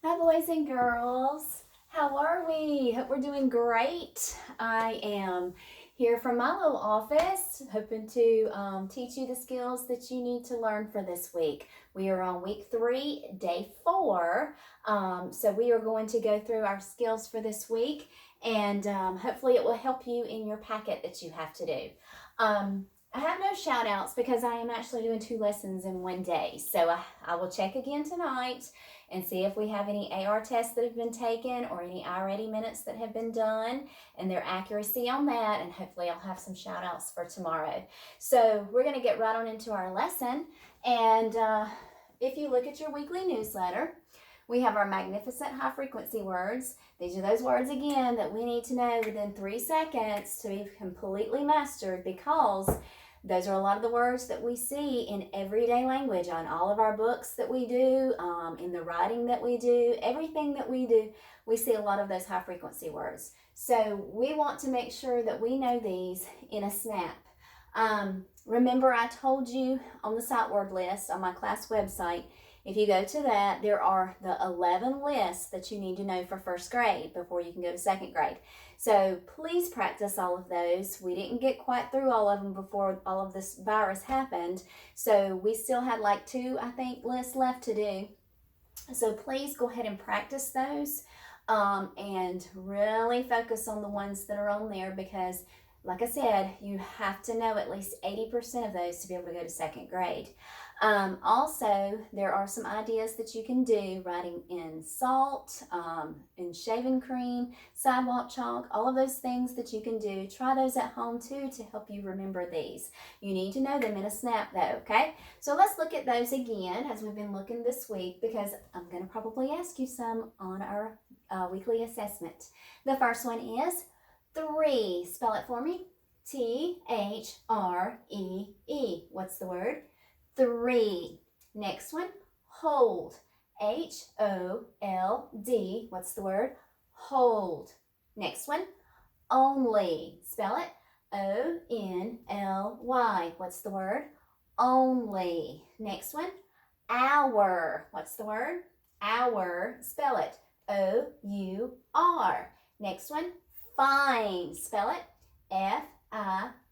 Hi, boys and girls. How are we? Hope we're doing great. I am here from my little office, hoping to teach you the skills that you need to learn for this week. We are on week 3, day 4. So we are going to go through our skills for this week, and hopefully it will help you in your packet that you have to do. I have no shout outs because I am actually doing 2 lessons in one day. So I will check again tonight and see if we have any AR tests that have been taken or any iReady minutes that have been done and their accuracy on that. And hopefully I'll have some shout outs for tomorrow. So we're going to get right on into our lesson. And if you look at your weekly newsletter, we have our magnificent high frequency words. These are those words again that we need to know within 3 seconds to be completely mastered, because those are a lot of the words that we see in everyday language on all of our books that we do, in the writing that we do, everything that we do, we see a lot of those high frequency words. So we want to make sure that we know these in a snap. Remember, I told you on the sight word list on my class website, if you go to that, there are the 11 lists that you need to know for first grade before you can go to second grade. So please practice all of those. We didn't get quite through all of them before all of this virus happened. So we still had like 2, I think, lists left to do. So please go ahead and practice those, and really focus on the ones that are on there, because like I said, you have to know at least 80% of those to be able to go to second grade. Also, there are some ideas that you can do writing in salt, in shaving cream, sidewalk chalk, all of those things that you can do. Try those at home too to help you remember these. You need to know them in a snap though, okay? So let's look at those again as we've been looking this week, because I'm going to probably ask you some on our weekly assessment. The first one is 3. Spell it for me. T-H-R-E-E. What's the word? 3. Next one, hold. H-O-L-D. What's the word? Hold. Next one, only. Spell it. O-N-L-Y. What's the word? Only. Next one, hour. What's the word? Hour. Spell it. O-U-R. Next one, find. Spell it. F-I-N-D.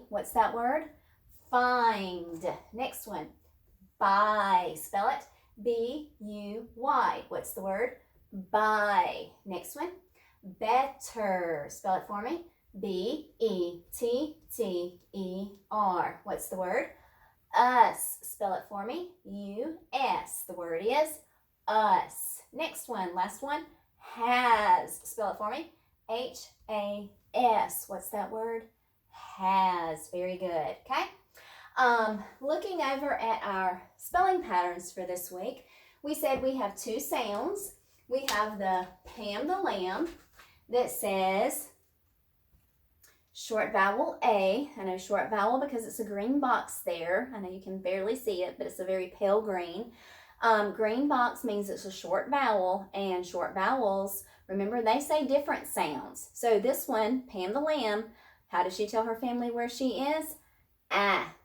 What's that word? Find. Next one, buy. Spell it. B-U-Y. What's the word? Buy. Next one, better. Spell it for me. B-E-T-T-E-R. What's the word? Us. Spell it for me. U-S. The word is us. Next one, last one, has. Spell it for me. H-A-S. What's that word? Has. Very good. Okay. Looking over at our spelling patterns for this week, we said we have 2 sounds. We have the Pam the Lamb that says short vowel A. I know short vowel because it's a green box there. I know you can barely see it, but it's a very pale green. Green box means it's a short vowel, and short vowels, remember, they say different sounds. So this one, Pam the Lamb, how does she tell her family where she is? Ah,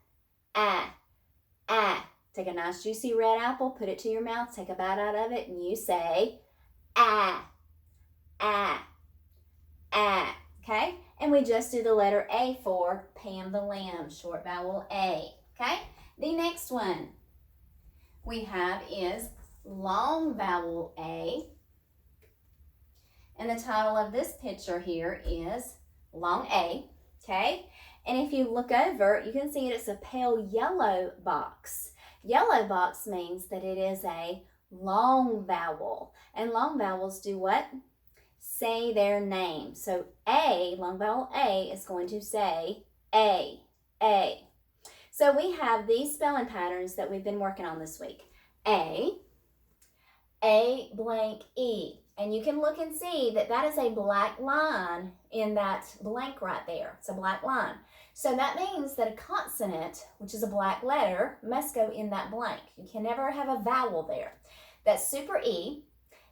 ah, ah. Take a nice juicy red apple, put it to your mouth, take a bite out of it, and you say ah, ah, ah. Okay? And we just do the letter A for Pam the Lamb, short vowel A. Okay? The next one we have is long vowel A. And the title of this picture here is long A. Okay? And if you look over, you can see it's a pale yellow box. Yellow box means that it is a long vowel. And long vowels do what? Say their name. So A, long vowel A, is going to say A, A. So we have these spelling patterns that we've been working on this week. A blank E. And you can look and see that that is a black line in that blank right there. It's a black line. So that means that a consonant, which is a black letter, must go in that blank. You can never have a vowel there. That super E,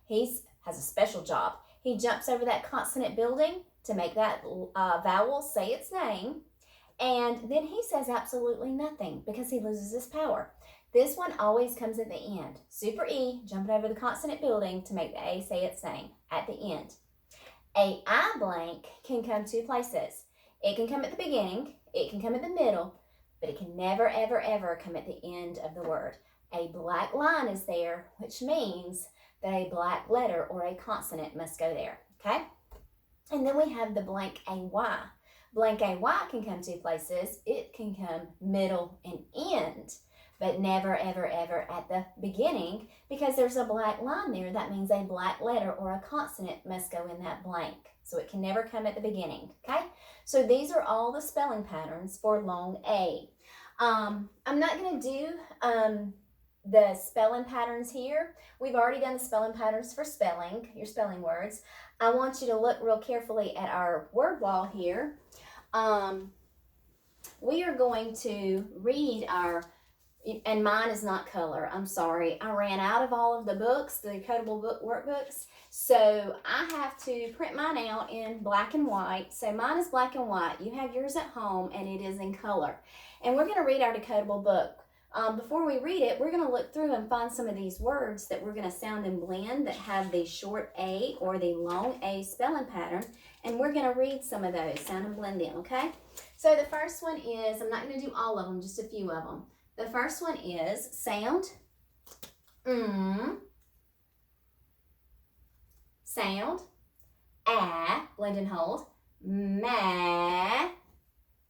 he has a special job. He jumps over that consonant building to make that vowel say its name. And then he says absolutely nothing because he loses his power. This one always comes at the end. Super E, jumping over the consonant building to make the A say its name at the end. A I blank can come two places. It can come at the beginning, it can come at the middle, but it can never, ever, ever come at the end of the word. A black line is there, which means that a black letter or a consonant must go there, okay? And then we have the blank AY. Blank AY can come two places. It can come middle and end, but never, ever, ever at the beginning, because there's a black line there. That means a black letter or a consonant must go in that blank. So it can never come at the beginning, okay? So these are all the spelling patterns for long A. I'm not going to do the spelling patterns here. We've already done the spelling patterns for spelling, your spelling words. I want you to look real carefully at our word wall here. We are going to read our, and mine is not color, I'm sorry. I ran out of all of the books, the Codable book workbooks, so I have to print mine out in black and white. So mine is black and white. You have yours at home, and it is in color. And we're going to read our decodable book. Before we read it, we're going to look through and find some of these words that we're going to sound and blend that have the short A or the long A spelling pattern, and we're going to read some of those, sound and blend them, okay? So the first one is, I'm not going to do all of them, just a few of them. The first one is sound, sound, blend and hold, ma,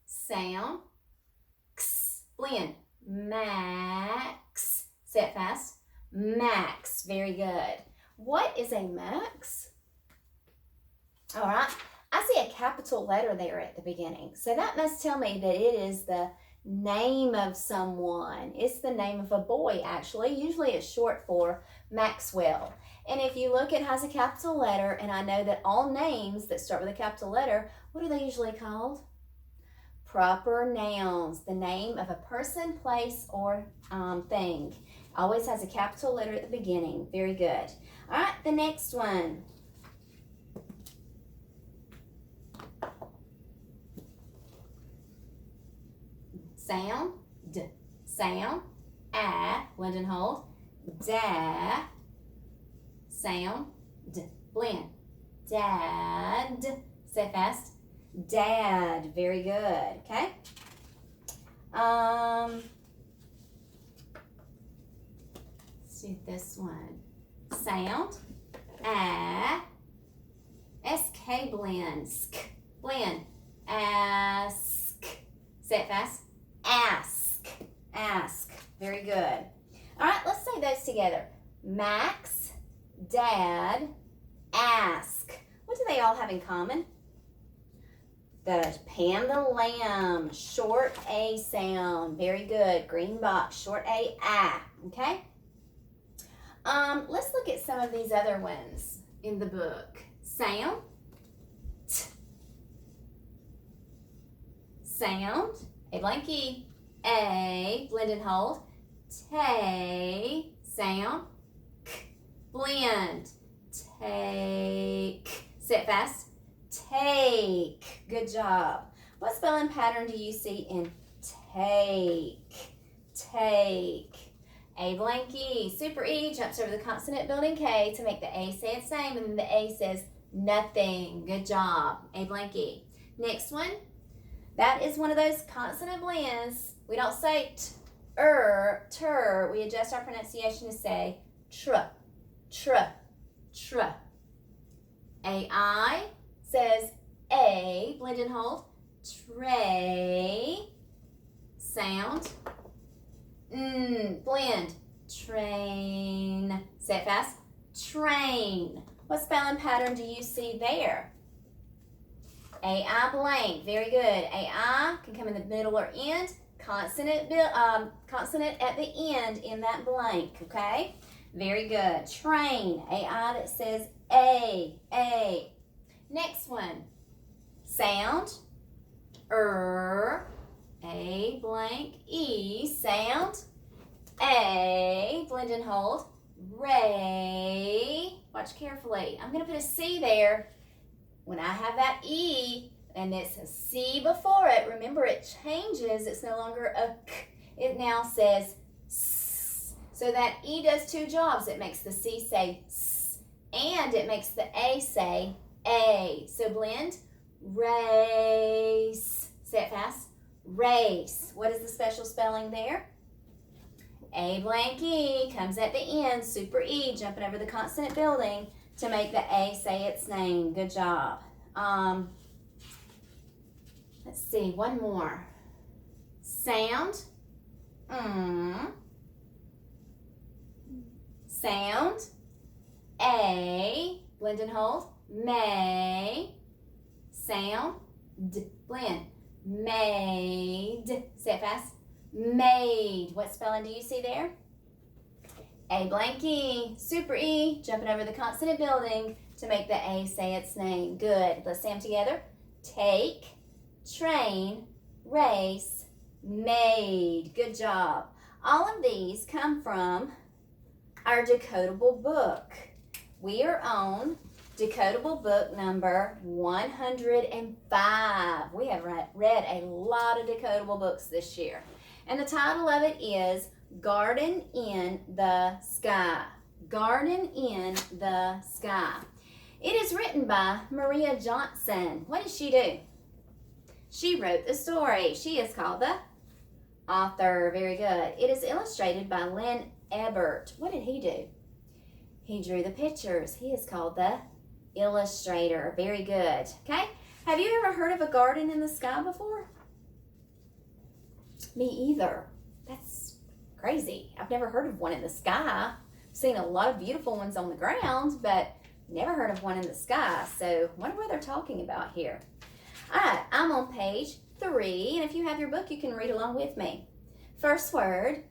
sound, x, blend, max, say it fast, max, very good. What is a max? All right, I see a capital letter there at the beginning, so that must tell me that it is the name of someone. It's the name of a boy, actually. Usually it's short for Maxwell. And if you look, it has a capital letter, and I know that all names that start with a capital letter, what are they usually called? Proper nouns, the name of a person, place, or thing. Always has a capital letter at the beginning. Very good. All right, the next one. Sound, d, sound, blend and hold, da, sound, d, blend, dad, say it fast, dad, very good, okay? Let's do this one, sound, SK blend, sk, blend, ask, say it fast, ask, ask, very good. All right, let's say those together. Max, dad, ask. What do they all have in common? The Pam the lamb, short A sound, very good. Green box, short A, okay? Let's look at some of these other ones in the book. Sound, t, sound, a blank E, A, blend and hold, tay, sound, k, blend, take, say it fast, take, good job. What spelling pattern do you see in take, take? A blank E, super E jumps over the consonant building K to make the A say its name, and then the A says nothing, good job, A blank E. Next one. That is one of those consonant blends. We don't say ter. We adjust our pronunciation to say tr. AI says A, blend and hold, tray, sound, blend, train, say it fast, train. What spelling pattern do you see there? AI blank, very good. AI can come in the middle or end. Consonant at the end in that blank, okay? Very good. Train, AI that says A. Next one, sound, A blank E, sound, A, blend and hold, ray. Watch carefully. I'm going to put a C there. When I have that E and it's a C before it, remember it changes. It's no longer a K. It now says S. So that E does two jobs. It makes the C say S, and it makes the A say A. So blend. Race. Say it fast. Race. What is the special spelling there? A blank E comes at the end, super E, jumping over the consonant building to make the A say its name. Good job. Let's see, one more. Sound. Sound. A. Blend and hold. May. Sound. D. Blend. Made. Say it fast. Made. What spelling do you see there? A blank E, super E, jumping over the consonant building to make the A say its name. Good. Let's say them together. Take, train, race, made. Good job. All of these come from our decodable book. We are on decodable book number 105. We have read a lot of decodable books this year. And the title of it is Garden in the Sky. Garden in the Sky. It is written by Maria Johnson. What did she do? She wrote the story. She is called the author. Very good. It is illustrated by Lynn Ebert. What did he do? He drew the pictures. He is called the illustrator. Very good. Okay. Have you ever heard of a garden in the sky before? Me either. That's crazy. I've never heard of one in the sky. I've seen a lot of beautiful ones on the ground, but never heard of one in the sky. So wonder what they're talking about here. All right, I'm on page 3, and if you have your book, you can read along with me. First word,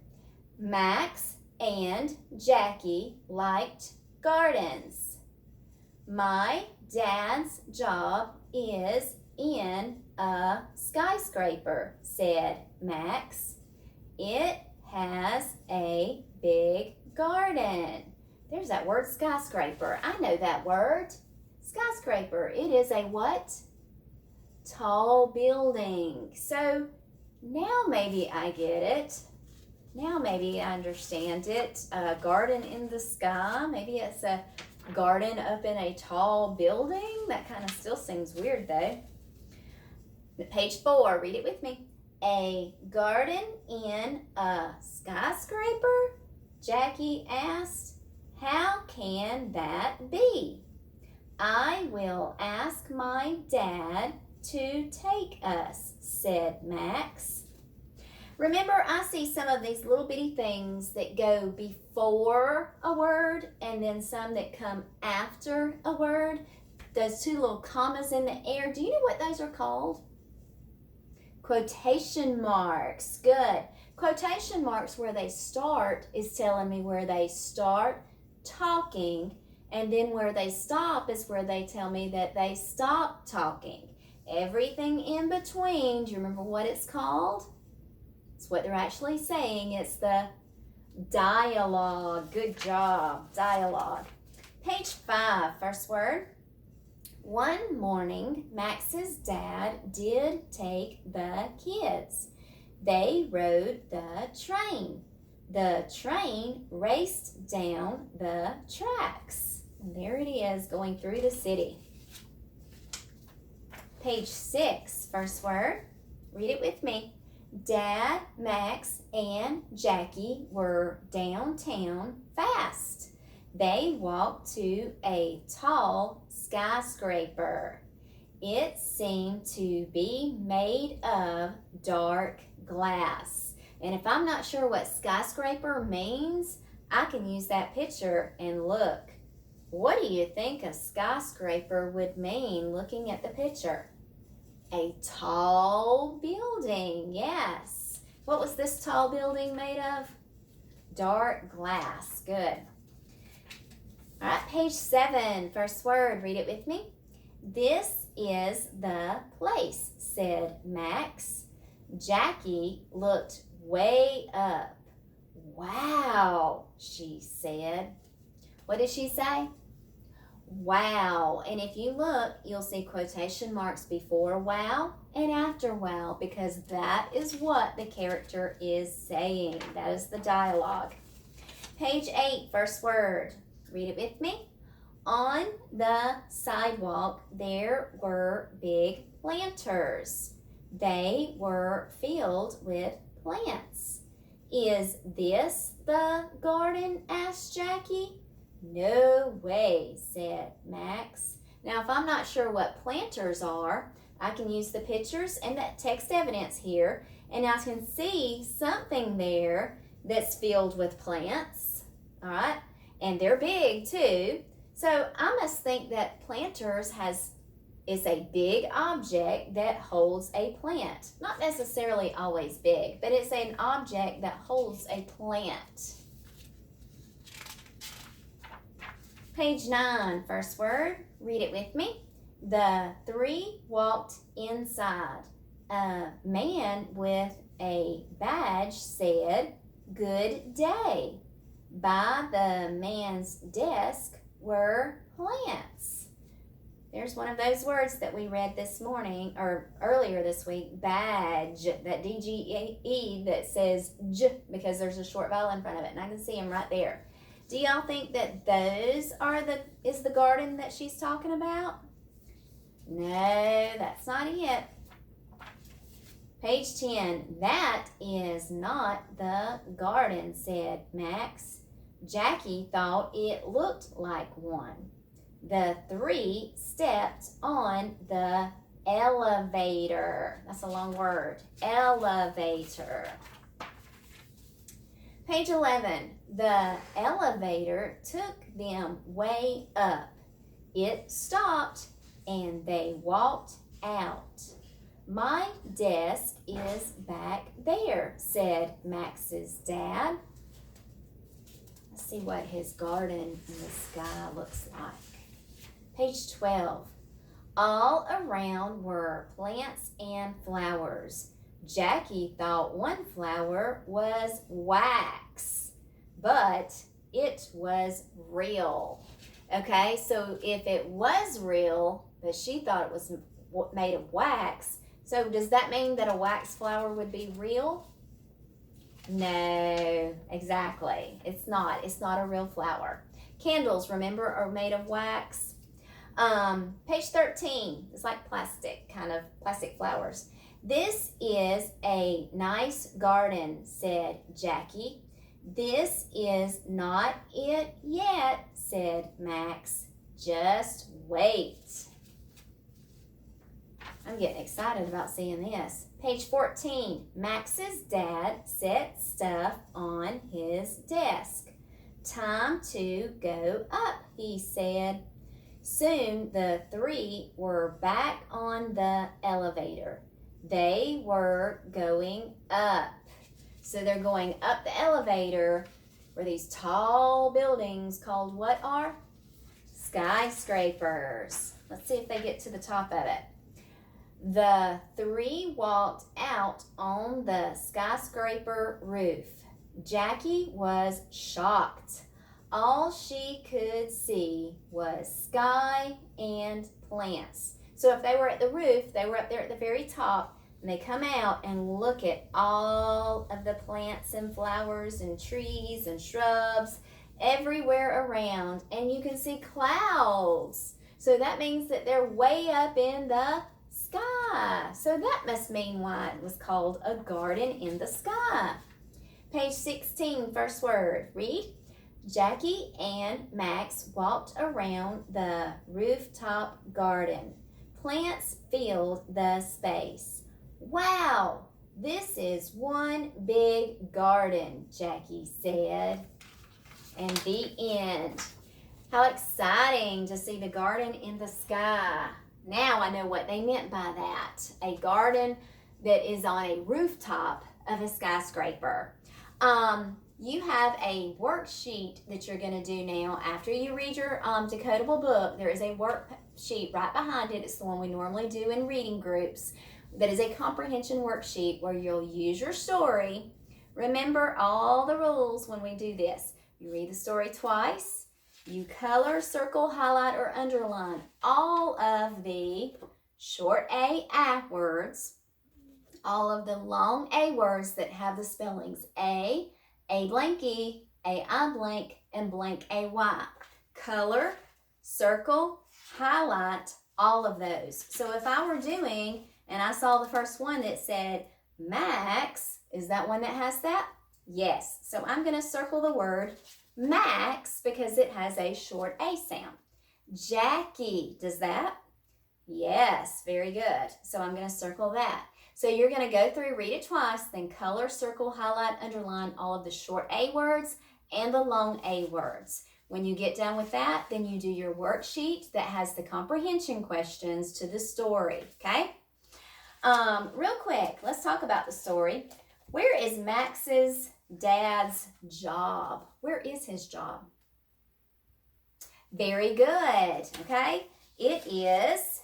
Max and Jackie liked gardens. My dad's job is in a skyscraper, said Max. It has a big garden. There's that word skyscraper. I know that word. Skyscraper. It is a what? Tall building. So now maybe I get it. Now maybe I understand it. A garden in the sky. Maybe it's a garden up in a tall building. That kind of still seems weird though. Page 4, read it with me. A garden in a skyscraper? Jackie asked. How can that be? I will ask my dad to take us, said Max. Remember, I see some of these little bitty things that go before a word and then some that come after a word. Those two little commas in the air. Do you know what those are called? Quotation marks. Good. Quotation marks, where they start is telling me where they start talking, and then where they stop is where they tell me that they stop talking. Everything in between, do you remember what it's called? It's what they're actually saying. It's the dialogue. Good job. Dialogue. Page 5, first word. One morning, Max's dad did take the kids. They rode the train. The train raced down the tracks. And there it is, going through the city. Page 6, first word. Read it with me. Dad, Max, and Jackie were downtown fast. They walked to a tall skyscraper. It seemed to be made of dark glass. And if I'm not sure what skyscraper means, I can use that picture and look. What do you think a skyscraper would mean looking at the picture? A tall building, yes. What was this tall building made of? Dark glass. Good. All right, page 7, first word. Read it with me. This is the place, said Max. Jackie looked way up. Wow, she said. What did she say? Wow. And if you look, you'll see quotation marks before wow and after wow, because that is what the character is saying. That is the dialogue. Page 8, first word. Read it with me. On the sidewalk, there were big planters. They were filled with plants. Is this the garden? Asked Jackie. No way, said Max. Now, if I'm not sure what planters are, I can use the pictures and that text evidence here, and I can see something there that's filled with plants, all right? And they're big too. So I must think that planters is a big object that holds a plant. Not necessarily always big, but it's an object that holds a plant. Page 9, first word. Read it with me. The three walked inside. A man with a badge said, "Good day." By the man's desk were plants. There's one of those words that we read this morning or earlier this week, badge, that D-G-E that says J because there's a short vowel in front of it, and I can see them right there. Do y'all think that those is the garden that she's talking about? No, that's not it. Page 10, that is not the garden, said Max. Jackie thought it looked like one. The three stepped on the elevator. That's a long word. Elevator. Page 11, the elevator took them way up. It stopped and they walked out. My desk is back there, said Max's dad. Let's see what his garden in the sky looks like. Page 12. All around were plants and flowers. Jackie thought one flower was wax, but it was real. Okay, so if it was real, but she thought it was made of wax, so does that mean that a wax flower would be real? No, exactly. It's not. It's not a real flower. Candles, remember, are made of wax. Page 13. It's like plastic, kind of plastic flowers. This is a nice garden, said Jackie. This is not it yet, said Max. Just wait. I'm getting excited about seeing this. Page 14. Max's dad set stuff on his desk. Time to go up, he said. Soon the three were back on the elevator. They were going up. So they're going up the elevator where these tall buildings called what are? Skyscrapers. Let's see if they get to the top of it. The three walked out on the skyscraper roof. Jackie was shocked. All she could see was sky and plants. So if they were at the roof, they were up there at the very top, and they come out and look at all of the plants and flowers and trees and shrubs everywhere around, and you can see clouds. So that means that they're way up in the sky. So that must mean why it was called a garden in the sky. Page 16, first word. Read. Jackie and Max walked around the rooftop garden. Plants filled the space. Wow, this is one big garden, Jackie said. And the end. How exciting to see the garden in the sky. Now I know what they meant by that. A garden that is on a rooftop of a skyscraper. You have a worksheet that you're going to do now after you read your decodable book. There is a worksheet right behind it. It's the one we normally do in reading groups. That is a comprehension worksheet where you'll use your story. Remember all the rules when we do this. You read the story twice. You color, circle, highlight, or underline all of the short A words, all of the long A words that have the spellings A blank E, A-I blank, and blank A-Y. Color, circle, highlight, all of those. So if I were doing, and I saw the first one that said Max, is that one that has that? Yes. So I'm going to circle the word Max because it has a short A sound. Jackie, does that? Yes, very good. So I'm going to circle that. So you're going to go through, read it twice, then color, circle, highlight, underline all of the short A words and the long A words. When you get done with that, then you do your worksheet that has the comprehension questions to the story, okay? Real quick, let's talk about the story. Where is Max's dad's job? Where is his job? Very good, okay? It is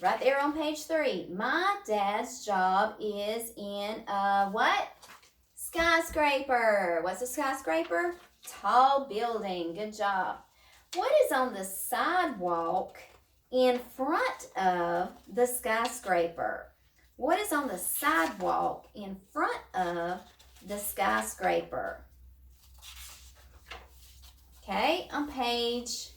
right there on page 3. My dad's job is in a what? Skyscraper. What's a skyscraper? Tall building. Good job. What is on the sidewalk in front of the skyscraper? What is on the sidewalk in front of the skyscraper? Okay, on page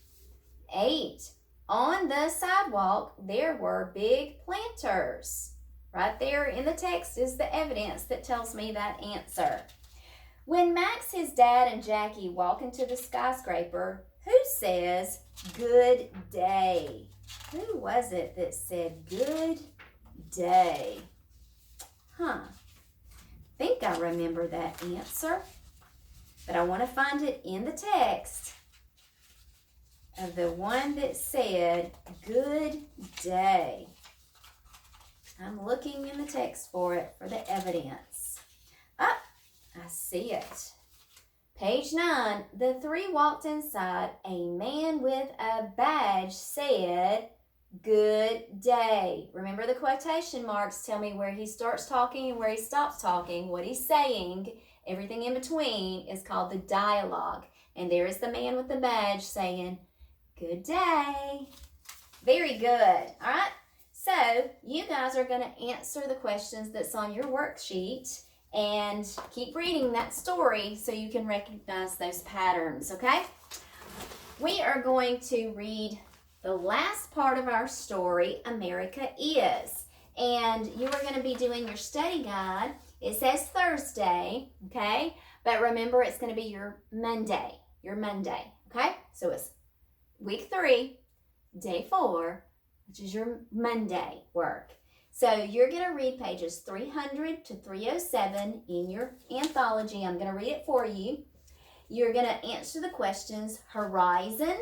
8. On the sidewalk, there were big planters. Right there in the text is the evidence that tells me that answer. When Max, his dad, and Jackie walk into the skyscraper, who says, "Good day"? Who was it that said, "Good day"? I think I remember that answer, but I want to find it in the text of the one that said, "Good day." I'm looking in the text for it, for the evidence. Ah, I see it. Page 9, the 3 walked inside. A man with a badge said, "Good day." Remember the quotation marks tell me where he starts talking and where he stops talking, what he's saying. Everything in between is called the dialogue. And there is the man with the badge saying, "Good day." Very good. All right. So you guys are going to answer the questions that's on your worksheet and keep reading that story so you can recognize those patterns, okay? We are going to read the last part of our story, America Is. And you are going to be doing your study guide. It says Thursday, okay? But remember, it's going to be your Monday, okay? So it's week 3, day 4, which is your Monday work. So you're going to read pages 300 to 307 in your anthology. I'm going to read it for you. You're going to answer the questions horizon.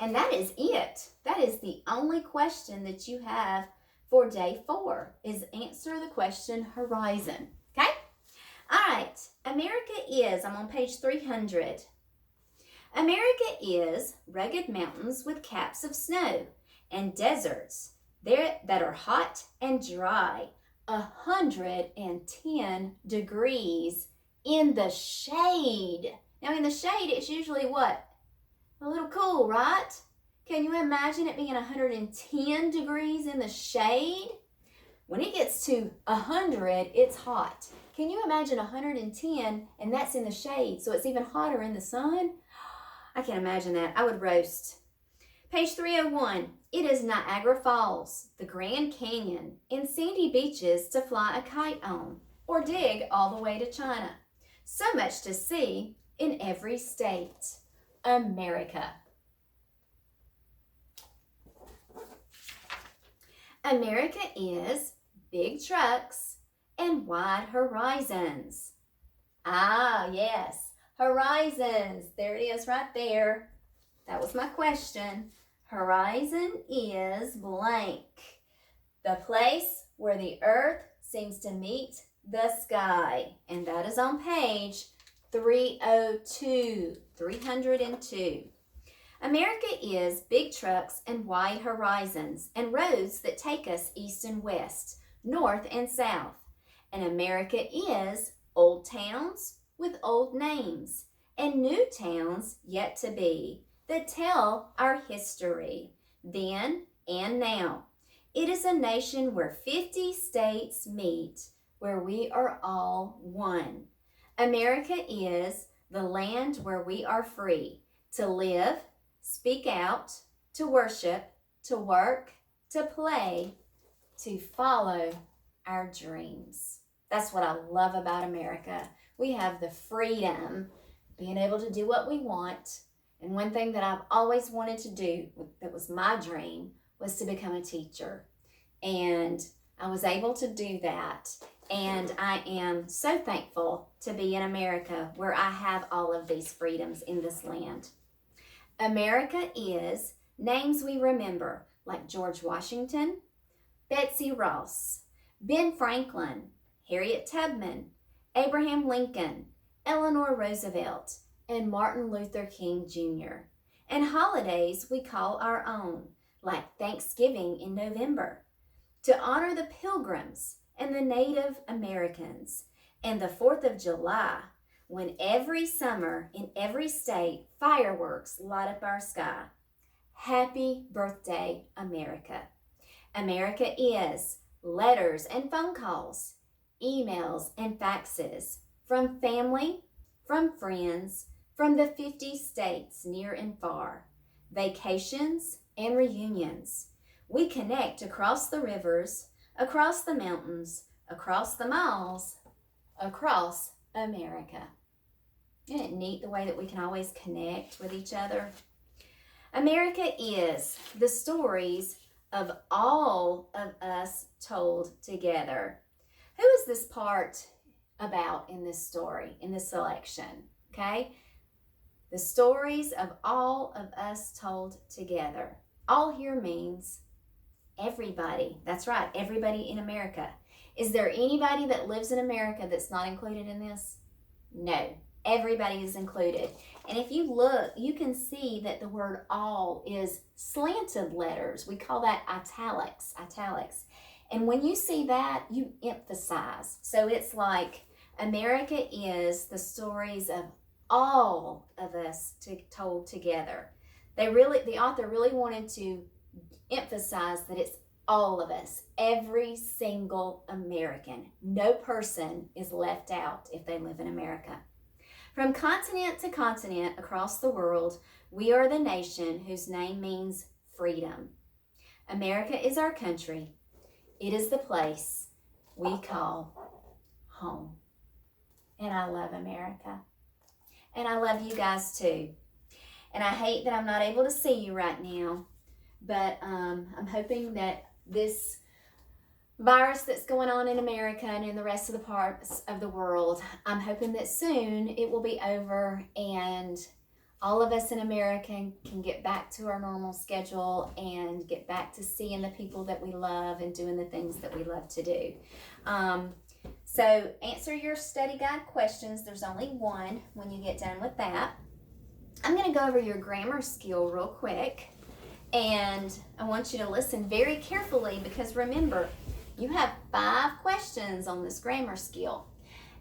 And that is it. That is the only question that you have for day 4 is answer the question horizon. Okay? All right. America Is. I'm on page 300. America is rugged mountains with caps of snow and deserts there that are hot and dry, 110 degrees in the shade. Now in the shade, it's usually what? A little cool, right? Can you imagine it being 110 degrees in the shade? When it gets to 100, it's hot. Can you imagine 110 and that's in the shade, so it's even hotter in the sun? I can't imagine that. I would roast. Page 301. It is Niagara Falls, the Grand Canyon, and sandy beaches to fly a kite on or dig all the way to China. So much to see in every state. America. America is big trucks and wide horizons. Ah, yes. Horizons. There it is right there. That was my question. Horizon is blank. The place where the earth seems to meet the sky. And that is on page 302. 302. America is big trucks and wide horizons and roads that take us east and west, north and south. And America is old towns with old names and new towns yet to be that tell our history, then and now. It is a nation where 50 states meet, where we are all one. America is the land where we are free to live, speak out, to worship, to work, to play, to follow our dreams. That's what I love about America. We have the freedom, being able to do what we want. And one thing that I've always wanted to do, that was my dream, was to become a teacher. And I was able to do that. And I am so thankful to be in America where I have all of these freedoms in this land. America is names we remember, like George Washington, Betsy Ross, Ben Franklin, Harriet Tubman, Abraham Lincoln, Eleanor Roosevelt, and Martin Luther King Jr. And holidays we call our own, like Thanksgiving in November, to honor the Pilgrims and the Native Americans, and the 4th of July, when every summer in every state fireworks light up our sky. Happy birthday, America. America is letters and phone calls, emails and faxes, from family, from friends, from the 50 states near and far, vacations and reunions. We connect across the rivers, across the mountains, across the miles, across America. Isn't it neat the way that we can always connect with each other? America is the stories of all of us told together. Who is this part about in this story, in this selection? Okay? The stories of all of us told together. All here means everybody. That's right, everybody in America. Is there anybody that lives in America that's not included in this? No. Everybody is included. And if you look, you can see that the word all is slanted letters. We call that italics. And when you see that, you emphasize. So it's like America is the stories of all of us told together. The author really wanted to emphasize that it's all of us, every single American. No person is left out if they live in America. From continent to continent across the world, we are the nation whose name means freedom. America is our country. It is the place we call home. And I love America. And I love you guys too. And I hate that I'm not able to see you right now, but I'm hoping that this virus that's going on in America and in the rest of the parts of the world, I'm hoping that soon it will be over and all of us in America can get back to our normal schedule and get back to seeing the people that we love and doing the things that we love to do. So answer your study guide questions. There's only one when you get done with that. I'm going to go over your grammar skill real quick, and I want you to listen very carefully because remember, you have 5 questions on this grammar skill.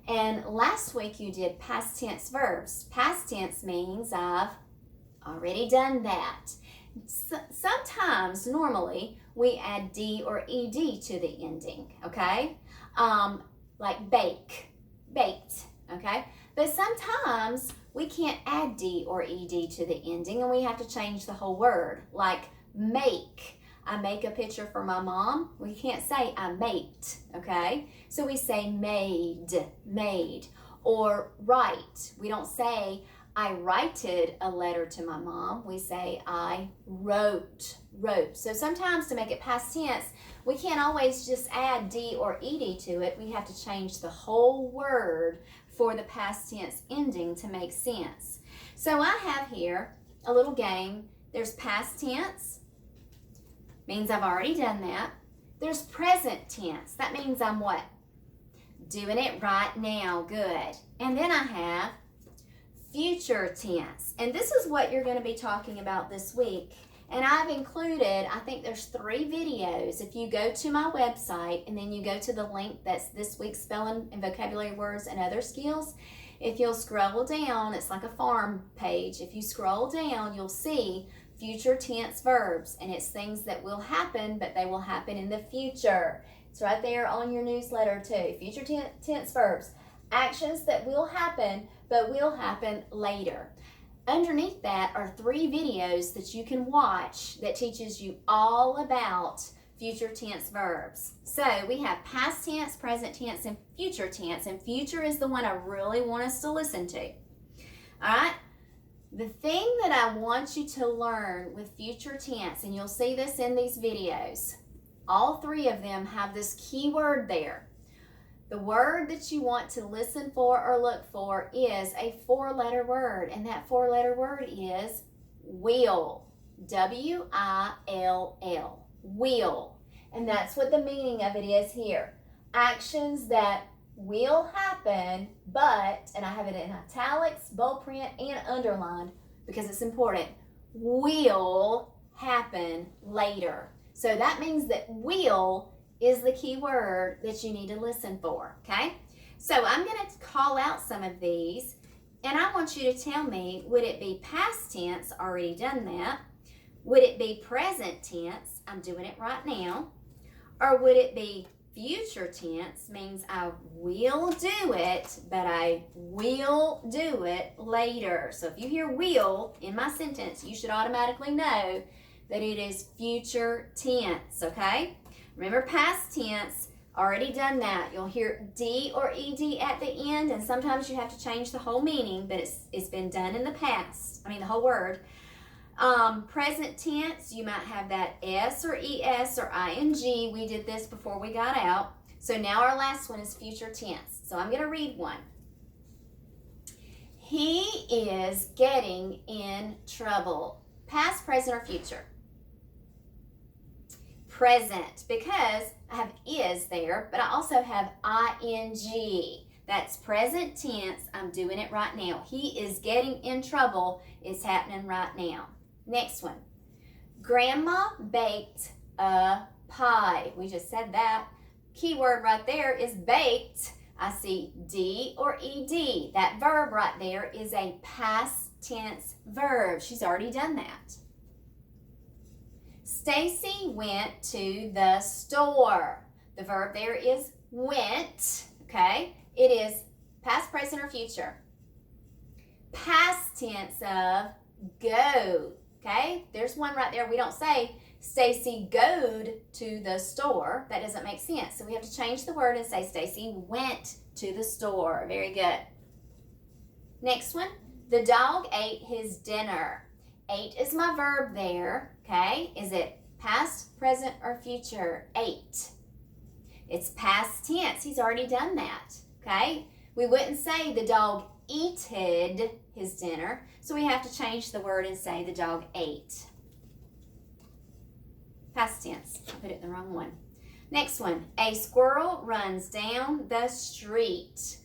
And last week you did past tense verbs. Past tense means I've already done that. Sometimes, normally, we add D or ED to the ending, okay? Like bake, baked, okay? But sometimes we can't add D or ED to the ending and we have to change the whole word, like make. I make a picture for my mom. We can't say I maked, okay? So we say made. Or write. We don't say I righted a letter to my mom. We say I wrote. So sometimes to make it past tense, we can't always just add D or ED to it. We have to change the whole word for the past tense ending to make sense. So I have here a little game. There's past tense. Means I've already done that. There's present tense. That means I'm what? Doing it right now. Good. And then I have future tense. And this is what you're going to be talking about this week. And I've included, I think there's 3 videos. If you go to my website and then you go to the link that's this week's spelling and vocabulary words and other skills, if you'll scroll down, it's like a farm page. If you scroll down, you'll see future tense verbs, and it's things that will happen, but they will happen in the future. It's right there on your newsletter too. Future tense verbs. Actions that will happen, but will happen later. Underneath that are 3 videos that you can watch that teaches you all about future tense verbs. So we have past tense, present tense, and future tense. And future is the one I really want us to listen to. All right? The thing that I want you to learn with future tense, and you'll see this in these videos, all 3 of them have this key word there. The word that you want to listen for or look for is a 4-letter word, and that 4-letter word is will. W-I-L-L. Will. And that's what the meaning of it is here. Actions that will happen, but, and I have it in italics, bold print, and underlined because it's important, will happen later. So that means that will is the key word that you need to listen for, okay? So I'm going to call out some of these, and I want you to tell me, would it be past tense, already done that? Would it be present tense, I'm doing it right now? Or would it be future tense, means I will do it, but I will do it later. So if you hear will in my sentence, you should automatically know that it is future tense, okay? Remember, past tense, already done that. You'll hear D or ED at the end, and sometimes you have to change the whole meaning, but it's been done in the past. I mean, the whole word. Present tense, you might have that S or ES or ING. We did this before we got out. So now our last one is future tense. So I'm going to read one. He is getting in trouble. Past, present, or future? Present, because I have is there, but I also have ing. That's present tense. I'm doing it right now. He is getting in trouble. It's happening right now. Next one. Grandma baked a pie. We just said that. Keyword right there is baked. I see D or ED. That verb right there is a past tense verb. She's already done that. Stacy went to the store. The verb there is went, okay? It is past, present, or future. Past tense of go, okay? There's one right there. We don't say Stacy goed to the store. That doesn't make sense. So we have to change the word and say Stacy went to the store. Very good. Next one. The dog ate his dinner. Ate is my verb there, okay? Is it past, present, or future? Ate. It's past tense. He's already done that, okay? We wouldn't say the dog eated his dinner, so we have to change the word and say the dog ate. Past tense. I put it in the wrong one. Next one. A squirrel runs down the street.